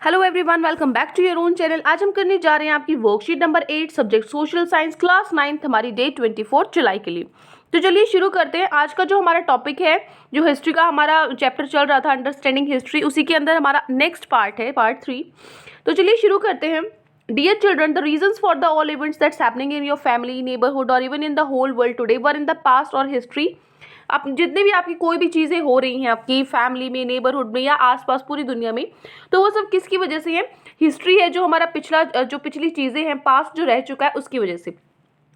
Hello everyone, welcome back to your own channel. आज हम करने जा रहे हैं आपकी worksheet number 8 subject social science class 9 हमारी डे 24 जुलाई के लिए। तो चलिए शुरू करते हैं। आज का जो हमारा टॉपिक है, जो हिस्ट्री का हमारा चैप्टर चल रहा था अंडरस्टैंडिंग हिस्ट्री, उसी के अंदर हमारा नेक्स्ट पार्ट है, पार्ट 3। तो चलिए शुरू करते हैं। Dear children, the reasons for the all events that's happening in your family, neighbourhood और even in the whole world today or in the past और हिस्ट्री। आप जितने भी आपकी कोई भी चीज़ें हो रही हैं आपकी फैमिली में, नेबरहुड में या आसपास पूरी दुनिया में, तो वो सब किसकी वजह से है? हिस्ट्री है, जो हमारा पिछली चीज़ें हैं, पास्ट जो रह चुका है उसकी वजह से।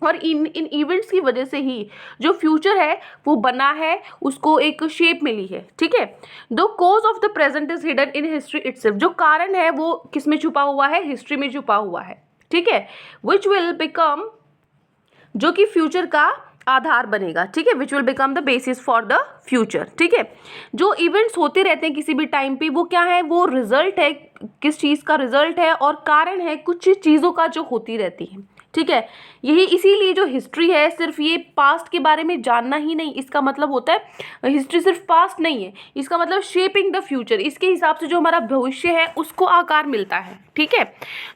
और इन इवेंट्स की वजह से ही जो फ्यूचर है वो बना है, उसको एक शेप मिली है। ठीक है। The cause of the present is hidden in history itself. जो कारण है वो किस में छुपा हुआ है? हिस्ट्री में छुपा हुआ है। ठीक है। विच विल बिकम, जो कि फ्यूचर का आधार बनेगा। ठीक है। Which will become the basis for the future. ठीक है। जो इवेंट्स होते रहते हैं किसी भी टाइम पे, वो क्या है? वो रिजल्ट है, किस चीज़ का रिजल्ट है और कारण है कुछ चीज़ों का जो होती रहती है। ठीक है। यही इसीलिए जो हिस्ट्री है, सिर्फ ये पास्ट के बारे में जानना ही नहीं, इसका मतलब होता है हिस्ट्री सिर्फ पास्ट नहीं है, इसका मतलब शेपिंग द फ्यूचर। इसके हिसाब से जो हमारा भविष्य है उसको आकार मिलता है। ठीक है।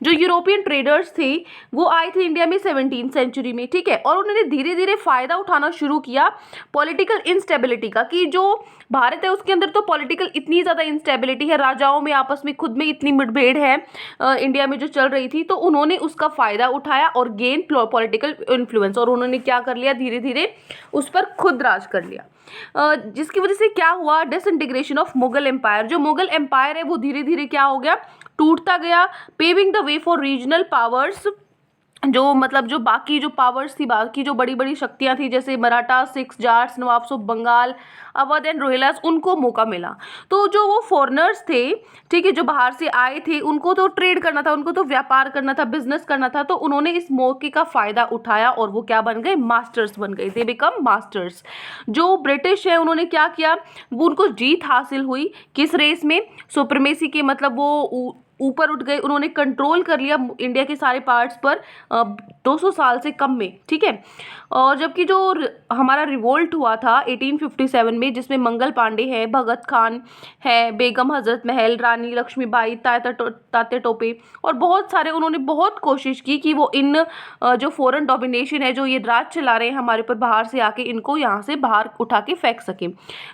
जो यूरोपियन ट्रेडर्स थे वो आए थे इंडिया में 17वीं सेंचुरी में। ठीक है। और उन्होंने धीरे धीरे फायदा उठाना शुरू किया पॉलिटिकल इंस्टेबिलिटी का, कि जो भारत है उसके अंदर तो पॉलिटिकल इतनी ज़्यादा इंस्टेबिलिटी है, राजाओं में आपस में खुद में इतनी मुठभेड़ है इंडिया में जो चल रही थी, तो उन्होंने उसका फ़ायदा उठाया और गेन पॉलिटिकल इन्फ्लुएंस, और उन्होंने क्या कर लिया? धीरे धीरे उस पर खुद राज कर लिया। जिसकी वजह से क्या हुआ? Disintegration of Mughal empire. जो मुगल एम्पायर है वो धीरे धीरे क्या हो गया? टूटता गया। Paving the way for regional powers, जो मतलब जो बाकी जो पावर्स थी, बाकी जो बड़ी बड़ी शक्तियां थी, जैसे मराठा, सिख्स, जाट्स, नवाब्स ऑफ बंगाल, अवध एंड रोहिलास, उनको मौका मिला। तो जो वो फॉरेनर्स थे, ठीक है, जो बाहर से आए थे, उनको तो ट्रेड करना था, उनको तो व्यापार करना था, बिजनेस करना था, तो उन्होंने इस मौके का फायदा उठाया और वो क्या बन गए? मास्टर्स बन गए। They become masters. जो ब्रिटिश है उन्होंने क्या किया? वो उनको जीत हासिल हुई किस रेस में? सुप्रीमेसी के, मतलब वो ऊपर उठ गए, उन्होंने कंट्रोल कर लिया इंडिया के सारे पार्ट्स पर 200 साल से कम में। ठीक है। और जबकि जो हमारा रिवोल्ट हुआ था 1857 में, जिसमें मंगल पांडे है, भगत खान है, बेगम हजरत महल, रानी लक्ष्मीबाई, तात्या टोपे और बहुत सारे, उन्होंने बहुत कोशिश की कि वो इन जो फॉरेन डोमिनेशन है, जो ये राज चला रहे हैं हमारे ऊपर बाहर से आके, इनको यहाँ से बाहर उठा के फेंक सकें।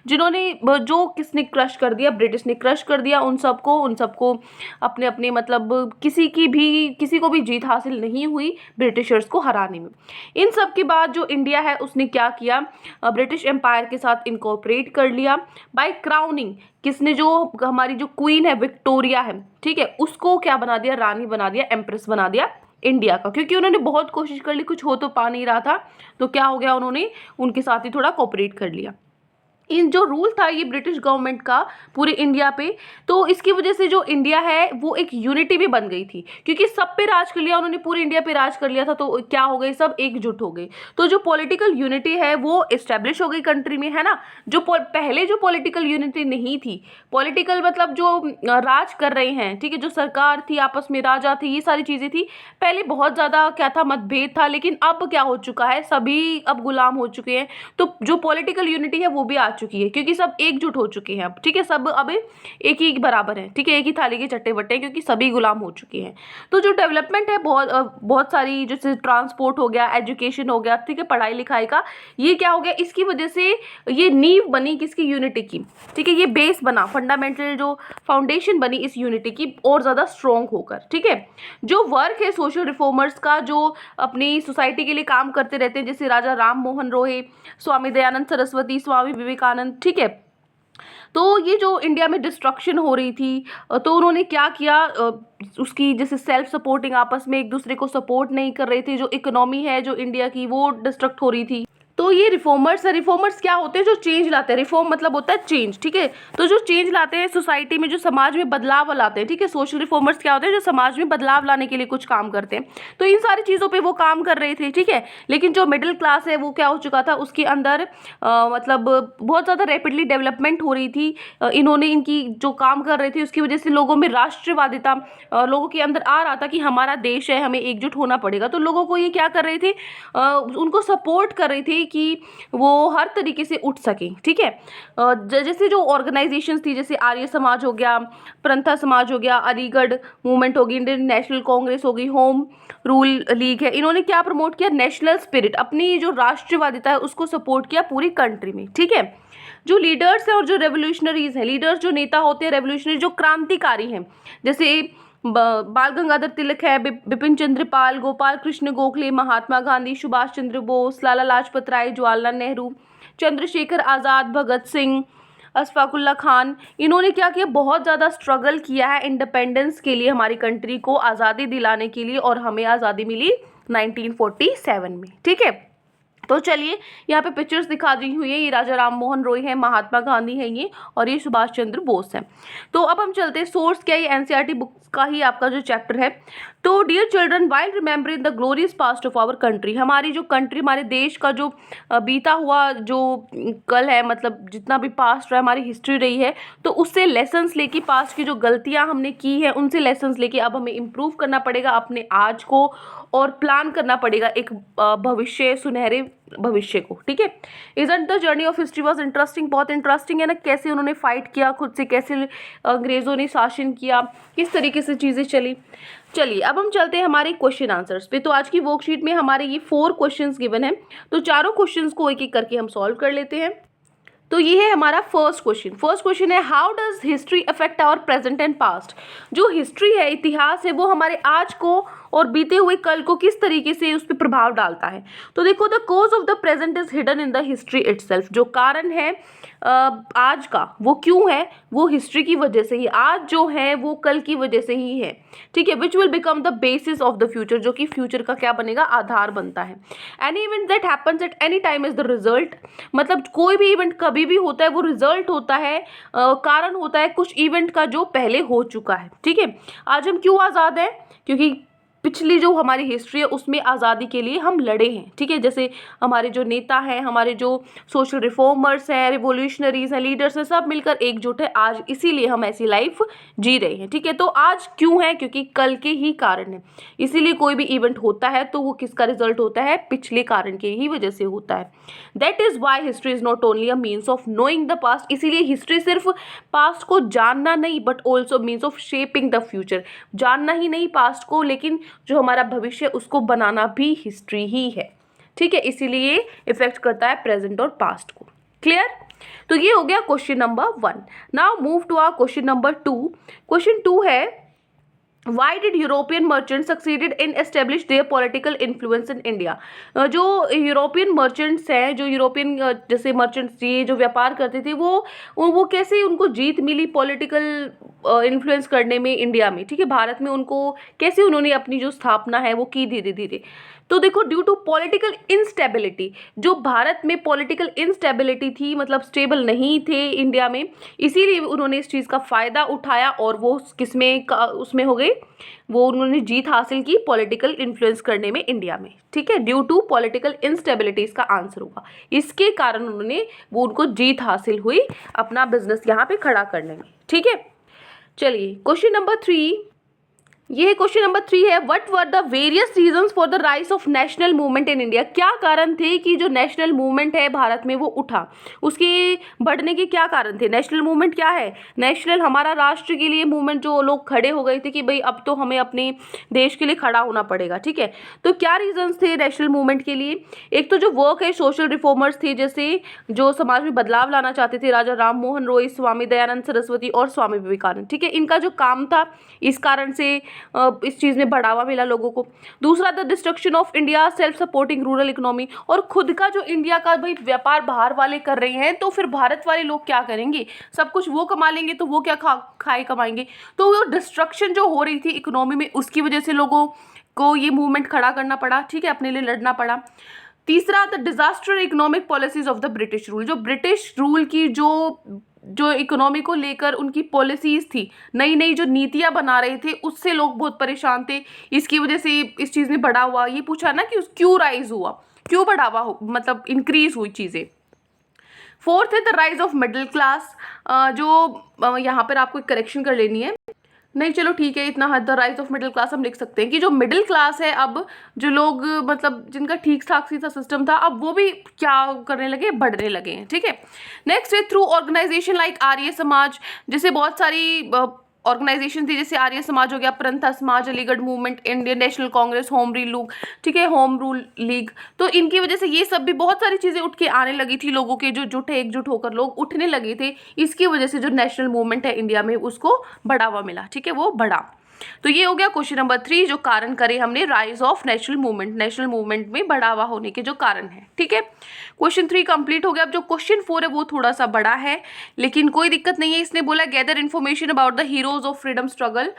जिन्होंने जो किसने क्रश कर दिया? ब्रिटिश ने क्रश कर दिया उन सबको अपने अपने, मतलब किसी को भी जीत हासिल नहीं हुई ब्रिटिशर्स को हराने में। इन सब के बाद जो इंडिया है उसने क्या किया? ब्रिटिश एम्पायर के साथ इनकॉर्पोरेट कर लिया बाय क्राउनिंग। किसने? जो हमारी जो क्वीन है विक्टोरिया है, ठीक है, उसको क्या बना दिया? रानी बना दिया, एम्प्रेस बना दिया इंडिया का। क्योंकि उन्होंने बहुत कोशिश कर ली, कुछ हो तो पा नहीं रहा था, तो क्या हो गया? उन्होंने उनके साथ ही थोड़ा कोऑपरेट कर लिया। इन जो रूल था ये ब्रिटिश गवर्नमेंट का पूरे इंडिया पे, तो इसकी वजह से जो इंडिया है वो एक यूनिटी भी बन गई थी, क्योंकि सब पे राज कर लिया उन्होंने, पूरे इंडिया पे राज कर लिया था, तो क्या हो गई? सब एकजुट हो गए। तो जो पॉलिटिकल यूनिटी है वो एस्टेब्लिश हो गई कंट्री में, है ना। जो पहले जो पॉलिटिकल यूनिटी नहीं थी, पॉलिटिकल मतलब जो राज कर रहे हैं, ठीक है, जो सरकार थी, आपस में राजा थे, ये सारी चीज़ें थी, पहले बहुत ज़्यादा क्या था? मतभेद था। लेकिन अब क्या हो चुका है? सभी अब गुलाम हो चुके हैं, तो जो पॉलिटिकल यूनिटी है वो भी आ चुकी है, क्योंकि सब एकजुट हो चुके हैं अब। ठीक है। सब अब एक ही बराबर है। ठीक है। एक ही थाली के चट्टे बट्टे हैं, क्योंकि सभी गुलाम हो चुके हैं। तो जो डेवलपमेंट है बहुत सारी, जैसे ट्रांसपोर्ट हो गया, एजुकेशन हो गया, ठीक है, पढ़ाई लिखाई का, ये क्या हो गया? इसकी वजह से ये नींव बनी किसकी? यूनिटी की। ठीक है। ये बेस बना, फंडामेंटल जो फाउंडेशन बनी इस यूनिटी की और ज़्यादा स्ट्रॉन्ग होकर। ठीक है। जो वर्क है सोशल रिफॉर्मर्स का, जो अपनी सोसाइटी के लिए काम करते रहते हैं, जैसे राजा राम मोहन रॉय, स्वामी दयानंद सरस्वती, स्वामी विवेकानंद, ठीक है, तो ये जो इंडिया में डिस्ट्रक्शन हो रही थी, तो उन्होंने क्या किया? उसकी जैसे सेल्फ सपोर्टिंग, आपस में एक दूसरे को सपोर्ट नहीं कर रहे थे, जो इकोनॉमी है जो इंडिया की वो डिस्ट्रक्ट हो रही थी। तो ये रिफॉर्मर्स क्या होते हैं? जो चेंज लाते हैं। रिफॉर्म मतलब होता है चेंज। ठीक है। तो जो चेंज लाते हैं सोसाइटी में, जो समाज में बदलाव लाते हैं, ठीक है, सोशल रिफॉर्मर्स क्या होते हैं? जो समाज में बदलाव लाने के लिए कुछ काम करते हैं। तो इन सारी चीज़ों पे वो काम कर रहे थे। ठीक है। लेकिन जो मिडिल क्लास है वो क्या हो चुका था? उसके अंदर मतलब बहुत ज़्यादा रैपिडली डेवलपमेंट हो रही थी। इन्होंने इनकी जो काम कर रहे थे उसकी वजह से लोगों में राष्ट्रवादिता लोगों के अंदर आ रहा था कि हमारा देश है, हमें एकजुट होना पड़ेगा। तो लोगों को ये क्या कर रहे थे? उनको सपोर्ट कर रही थी कि वो हर तरीके से उठ सकें, ठीक है। जैसे जो ऑर्गेनाइजेशंस थी, जैसे आर्य समाज हो गया, प्रंथा समाज हो गया, अलीगढ़ मूवमेंट होगी, इंडियन नेशनल कांग्रेस होगी, होम रूल लीग है, इन्होंने क्या प्रमोट किया, नेशनल स्पिरिट, अपनी जो राष्ट्रवादिता है उसको सपोर्ट किया पूरी कंट्री में, ठीक है। जो लीडर्स हैं और जो रेवोल्यूशनरीज हैं, लीडर्स जो नेता होते हैं, रेवोल्यूशनरी जो क्रांतिकारी हैं, जैसे बाल गंगाधर तिलक है, बिपिन चंद्र पाल, गोपाल कृष्ण गोखले, महात्मा गांधी, सुभाष चंद्र बोस, लाला लाजपत राय, जवाहरलाल नेहरू, चंद्रशेखर आज़ाद, भगत सिंह, अशफाकुल्ला खान, इन्होंने क्या किया, बहुत ज़्यादा स्ट्रगल किया है इंडिपेंडेंस के लिए, हमारी कंट्री को आज़ादी दिलाने के लिए, और हमें आज़ादी मिली 1947 में, ठीक है। तो चलिए यहाँ पे पिक्चर्स दिखा दी हुई है, ये राजा राम मोहन रॉय है, महात्मा गांधी है ये, और ये सुभाष चंद्र बोस है। तो अब हम चलते हैं, सोर्स क्या है, ये एनसीईआरटी बुक का ही आपका जो चैप्टर है। तो dear children, while remembering the glorious past of our country, हमारी जो कंट्री, हमारे देश का जो बीता हुआ जो कल है, मतलब जितना भी पास्ट रहा, हमारी हिस्ट्री रही है, तो उससे लेसन्स लेके, पास्ट की जो गलतियां हमने की है उनसे लेसन्स लेके अब हमें इम्प्रूव करना पड़ेगा अपने आज को, और प्लान करना पड़ेगा एक भविष्य, सुनहरे भविष्य को, ठीक है। Isn't the journey of history was interesting, बहुत इंटरेस्टिंग है ना, कैसे उन्होंने फाइट किया खुद से, कैसे अंग्रेजों ने शासन किया, किस तरीके से चीज़ें चली। चलिए अब हम चलते हैं हमारे क्वेश्चन आंसर्स पे। तो आज की वर्कशीट में हमारे ये 4 क्वेश्चंस गिवन है, तो चारों क्वेश्चंस को एक एक करके हम सॉल्व कर लेते हैं। तो ये है हमारा फर्स्ट क्वेश्चन है, how does history affect our present and past. जो हिस्ट्री है, इतिहास है, वो हमारे आज को और बीते हुए कल को किस तरीके से उस पर प्रभाव डालता है। तो देखो, the cause of the present is hidden in the history itself, जो कारण है आज का, वो क्यों है, वो हिस्ट्री की वजह से ही, आज जो है वो कल की वजह से ही है, ठीक है। Which will become the basis of the future, जो कि फ्यूचर का क्या बनेगा, आधार बनता है। Any event that happens at any time is the result, मतलब कोई भी इवेंट कभी भी होता है वो रिजल्ट होता है, कारण होता है कुछ इवेंट का जो पहले हो चुका है, ठीक है। आज हम क्यों आज़ाद हैं, क्योंकि पिछली जो हमारी हिस्ट्री है उसमें आज़ादी के लिए हम लड़े हैं, ठीक है। जैसे हमारे जो नेता हैं, हमारे जो सोशल रिफॉर्मर्स हैं, रिवोल्यूशनरीज हैं, लीडर्स हैं, सब मिलकर एकजुट है आज, इसीलिए हम ऐसी लाइफ जी रहे हैं, ठीक है। तो आज क्यों है, क्योंकि कल के ही कारण है, इसीलिए कोई भी इवेंट होता है तो वो किसका रिजल्ट होता है, पिछले कारण के ही वजह से होता है। That is why history is not only a means of knowing the past, इसीलिए हिस्ट्री सिर्फ पास्ट को जानना नहीं, but also means of shaping the future, जानना ही नहीं पास्ट को, लेकिन जो हमारा भविष्य उसको बनाना भी हिस्ट्री ही है, ठीक है। इसीलिए इफेक्ट करता है प्रेजेंट और पास्ट को। क्लियर। तो ये हो गया question number 1। Now move to our question number 2। Question 2 है, Why did European merchants succeeded in establish their political influence in India? जो यूरोपियन मर्चेंट्स हैं, जो यूरोपियन जैसे मर्चेंट्स ये जो व्यापार करते थे, वो कैसे उनको जीत मिली पॉलिटिकल इन्फ्लुएंस करने में इंडिया में, ठीक है, भारत में उनको कैसे उन्होंने अपनी जो स्थापना है वो की धीरे धीरे। तो देखो, ड्यू टू पॉलिटिकल इंस्टेबिलिटी, जो भारत में पॉलिटिकल इंस्टेबिलिटी थी, मतलब स्टेबल नहीं थे इंडिया में, इसीलिए उन्होंने इस चीज़ का फ़ायदा उठाया और वो किसमें उसमें हो गए, वो उन्होंने जीत हासिल की पॉलिटिकल इन्फ्लुएंस करने में इंडिया में, ठीक है। ड्यू टू पॉलिटिकल इंस्टेबिलिटी इसका आंसर होगा, इसके कारण उनको जीत हासिल हुई अपना बिजनेस यहाँ पे खड़ा करने में, ठीक है। चलिए क्वेश्चन नंबर 3, ये क्वेश्चन नंबर 3 है, what were the various reasons for the rise of national movement in India. क्या कारण थे कि जो नेशनल मूवमेंट है भारत में वो उठा, उसके बढ़ने के क्या कारण थे। नेशनल मूवमेंट क्या है, नेशनल हमारा राष्ट्र के लिए मूवमेंट, जो लोग खड़े हो गए थे कि भाई अब तो हमें अपने देश के लिए खड़ा होना पड़ेगा, ठीक है। तो क्या रीजंस थे नेशनल मूवमेंट के लिए। एक तो जो वर्क है, सोशल रिफॉर्मर्स थे, जैसे जो समाज में बदलाव लाना चाहते थे, राजा राम मोहन रॉय, स्वामी दयानंद सरस्वती और स्वामी विवेकानंद, ठीक है। इनका जो काम था, इस कारण से इस चीज़ में बढ़ावा मिला लोगों को। दूसरा, the destruction of India self supporting rural economy, और खुद का जो इंडिया का भाई व्यापार बाहर वाले कर रहे हैं, तो फिर भारत वाले लोग क्या करेंगे, सब कुछ वो कमा लेंगे तो वो क्या खाए कमाएंगे। तो वो डिस्ट्रक्शन जो हो रही थी इकोनॉमी में, उसकी वजह से लोगों को ये मूवमेंट खड़ा करना पड़ा, ठीक है, अपने लिए लड़ना पड़ा। तीसरा, the disaster economic policies of the British rule, जो ब्रिटिश रूल की जो इकोनॉमी को लेकर उनकी पॉलिसीज थी, नई नई जो नीतियां बना रहे थे, उससे लोग बहुत परेशान थे। इसकी वजह से इस चीज़ में बढ़ा हुआ, ये पूछा ना कि क्यों राइज हुआ, क्यों बढ़ावा हो, मतलब इंक्रीज हुई चीज़ें। फोर्थ है the rise of middle class, जो यहाँ पर आपको एक करेक्शन कर लेनी है, नहीं चलो ठीक है, इतना the rise of middle class हम लिख सकते हैं कि जो मिडिल क्लास है, अब जो लोग मतलब जिनका ठीक ठाक सी सा सिस्टम था, अब वो भी क्या करने लगे, बढ़ने लगे हैं। ठीक है, नेक्स्ट है through organisation like Arya Samaj, जैसे बहुत सारी ऑर्गेनाइजेशन थी, जैसे आर्य समाज हो गया, परंथा समाज, Aligarh movement, Indian national Congress, home rule league, ठीक है, होम रूल लीग। तो इनकी वजह से ये सब भी बहुत सारी चीजें उठ के आने लगी थी, लोगों के जो जुट एकजुट होकर लोग उठने लगे थे, इसकी वजह से जो नेशनल मूवमेंट है इंडिया में उसको बढ़ावा मिला। ठीक है, वो बढ़ा। तो ये हो गया क्वेश्चन नंबर 3, जो कारण करे हमने राइज ऑफ नेशनल मूवमेंट में बढ़ावा होने के जो कारण है। ठीक है, क्वेश्चन 3 कंप्लीट हो गया। अब जो क्वेश्चन 4 है वो थोड़ा सा बड़ा है, लेकिन कोई दिक्कत नहीं है। इसने बोला gather information about the heroes of freedom struggle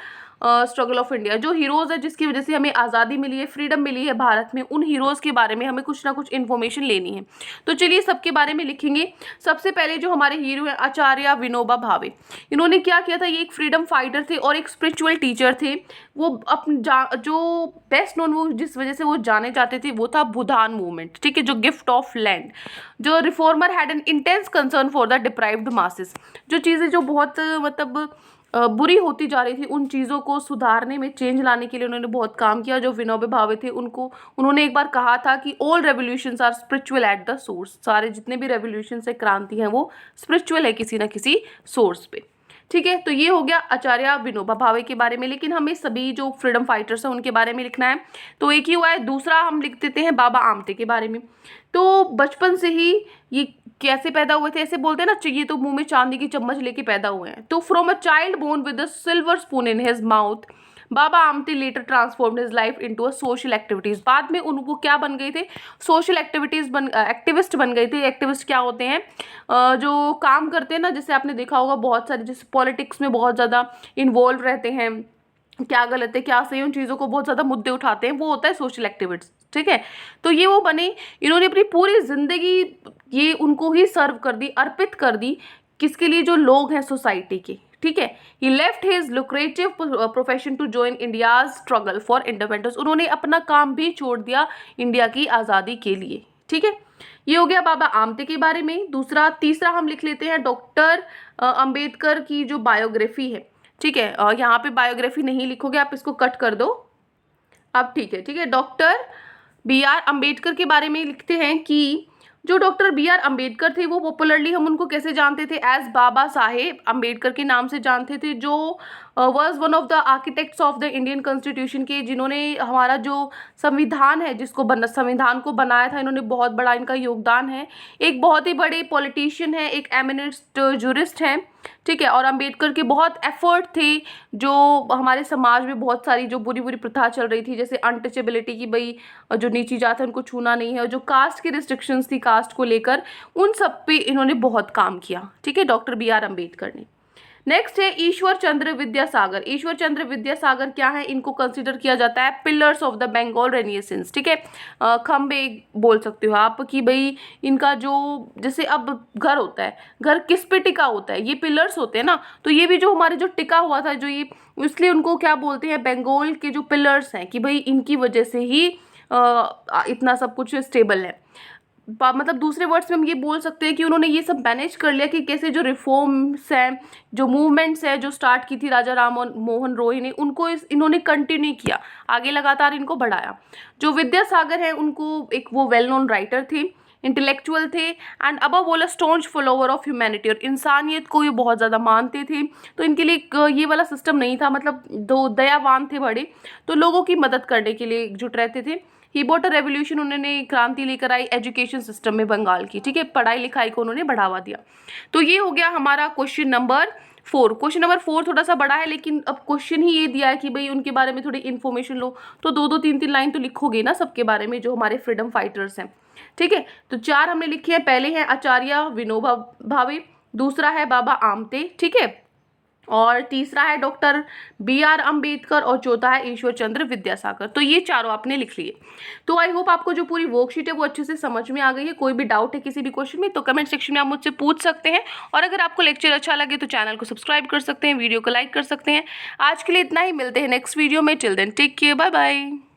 of India, जो हीरोज है जिसकी वजह से हमें आज़ादी मिली है, फ्रीडम मिली है भारत में, उन हीरोज के बारे में हमें कुछ ना कुछ इन्फॉर्मेशन लेनी है। तो चलिए सबके बारे में लिखेंगे। सबसे पहले जो हमारे हीरो हैं आचार्य विनोबा भावे, इन्होंने क्या किया था, ये एक फ्रीडम फाइटर थे और एक स्पिरिचुअल टीचर थे। वो जो बेस्ट नोन वो जिस वजह से वो जाने जाते थे वो था भूदान मूवमेंट। ठीक है, जो गिफ्ट ऑफ लैंड, जो reformer had an intense concern for the deprived masses, जो चीज़ें जो बहुत मतलब बुरी होती जा रही थी, उन चीज़ों को सुधारने में, चेंज लाने के लिए उन्होंने बहुत काम किया। जो विनोबा भावे थे उन्होंने एक बार कहा था कि all revolutions are spiritual at the source, सारे जितने भी रेवोल्यूशन है, क्रांति हैं, वो स्पिरिचुअल है किसी न किसी सोर्स पे। ठीक है, तो ये हो गया आचार्य विनोबा भावे के बारे में, लेकिन हमें सभी जो फ्रीडम फाइटर्स हैं उनके बारे में लिखना है, तो एक ही हुआ है। दूसरा हम लिख देते हैं बाबा आमटे के बारे में। तो बचपन से ही ये कैसे पैदा हुए थे, ऐसे बोलते हैं ना, ये तो मुंह में चांदी की चम्मच लेके पैदा हुए हैं। तो from a child born with a silver spoon in his mouth, Baba Amte later transformed his life into a social activities. बाद में उनको क्या बन गए थे, सोशल एक्टिविस्ट बन गए थे। एक्टिविस्ट क्या होते हैं, जो काम करते हैं ना, जैसे आपने देखा होगा बहुत सारे, जैसे पॉलिटिक्स में बहुत ज़्यादा इन्वॉल्व रहते हैं, क्या गलत है क्या सही, उन चीज़ों को बहुत ज़्यादा मुद्दे उठाते हैं, वो होता है सोशल एक्टिविस्ट। ठीक है, तो ये वो बने, इन्होंने अपनी पूरी जिंदगी ये उनको ही सर्व कर दी, अर्पित कर दी, किसके लिए, जो लोग हैं सोसाइटी के। ठीक है, he left his lucrative profession to join India's struggle for independence, उन्होंने अपना काम भी छोड़ दिया इंडिया की आज़ादी के लिए। ठीक है, ये हो गया बाबा आमटे के बारे में। तीसरा हम लिख लेते हैं डॉक्टर अंबेडकर की जो बायोग्राफी है। ठीक है, यहाँ पे बायोग्राफी नहीं लिखोगे आप, इसको कट कर दो अब। ठीक है, डॉक्टर बी.आर. अम्बेडकर के बारे में लिखते हैं कि जो डॉक्टर बी.आर. अम्बेडकर थे वो पॉपुलरली हम उनको कैसे जानते थे, एज बाबा साहेब अम्बेडकर के नाम से जानते थे, जो was one of the architects of the Indian constitution के, जिन्होंने हमारा जो संविधान है संविधान को बनाया था, इन्होंने बहुत बड़ा इनका योगदान है। एक बहुत ही बड़े पॉलिटिशियन है, एक एमिनेंट जूरिस्ट हैं। ठीक है, और अंबेडकर के बहुत एफर्ट थे, जो हमारे समाज में बहुत सारी जो बुरी बुरी प्रथा चल रही थी, जैसे अनटचेबिलिटी की, भाई जो नीची जात है उनको छूना नहीं है, और जो कास्ट की रिस्ट्रिक्शंस थी कास्ट को लेकर, उन सब पे इन्होंने बहुत काम किया। ठीक है, डॉक्टर बी.आर. अम्बेडकर ने। नेक्स्ट है ईश्वर चंद्र विद्यासागर। ईश्वर चंद्र विद्यासागर क्या है, इनको कंसिडर किया जाता है pillars of the Bengal renaissance. ठीक है, खंबे बोल सकते हो आप कि भाई इनका जो, जैसे अब घर होता है, घर किस पे टिका होता है, ये पिलर्स होते हैं ना, तो ये भी जो हमारे जो टिका हुआ था, जो ये, इसलिए उनको क्या बोलते हैं, बंगाल के जो पिलर्स हैं, कि भाई इनकी वजह से ही इतना सब कुछ स्टेबल है। मतलब दूसरे वर्ड्स में हम ये बोल सकते हैं कि उन्होंने ये सब मैनेज कर लिया कि कैसे जो रिफॉर्म्स हैं, जो मूवमेंट्स हैं, जो स्टार्ट की थी राजा राम मोहन रॉय ने, उनको इन्होंने कंटिन्यू किया, आगे लगातार इनको बढ़ाया। जो विद्यासागर हैं उनको एक वो वेल नोन राइटर थे, इंटेलेक्चुअल थे, and above all a staunch follower of humanity, और इंसानियत को ये बहुत ज़्यादा मानते थे। तो इनके लिए ये वाला सिस्टम नहीं था, मतलब दो दयावान थे बड़े, तो लोगों की मदद करने के लिए एकजुट रहते थे। ही बॉट अ रेवोल्यूशन, उन्होंने क्रांति लेकर आई एजुकेशन सिस्टम में बंगाल की। ठीक है, पढ़ाई लिखाई को उन्होंने बढ़ावा दिया। तो ये हो गया हमारा क्वेश्चन नंबर 4। क्वेश्चन नंबर 4 थोड़ा सा बड़ा है, लेकिन अब क्वेश्चन ही ये दिया है कि भाई उनके बारे में थोड़ी इन्फॉर्मेशन लो, तो 2-2 3-3 लाइन तो लिखोगे ना सबके बारे में, जो हमारे फ्रीडम फाइटर्स हैं। ठीक है, तो 4 हमने लिखे हैं। पहले हैं आचार्य विनोबा भावे, दूसरा है बाबा आमटे, ठीक है, और तीसरा है डॉक्टर बी.आर. अम्बेडकर, और चौथा है ईश्वर चंद्र विद्यासागर। तो ये चारों आपने लिख लिए। तो आई होप आपको जो पूरी वर्कशीट है वो अच्छे से समझ में आ गई है। कोई भी डाउट है किसी भी क्वेश्चन में तो कमेंट सेक्शन में आप मुझसे पूछ सकते हैं, और अगर आपको लेक्चर अच्छा लगे तो चैनल को सब्सक्राइब कर सकते हैं, वीडियो को लाइक कर सकते हैं। आज के लिए इतना ही, मिलते हैं नेक्स्ट वीडियो में। Till then take care, bye bye.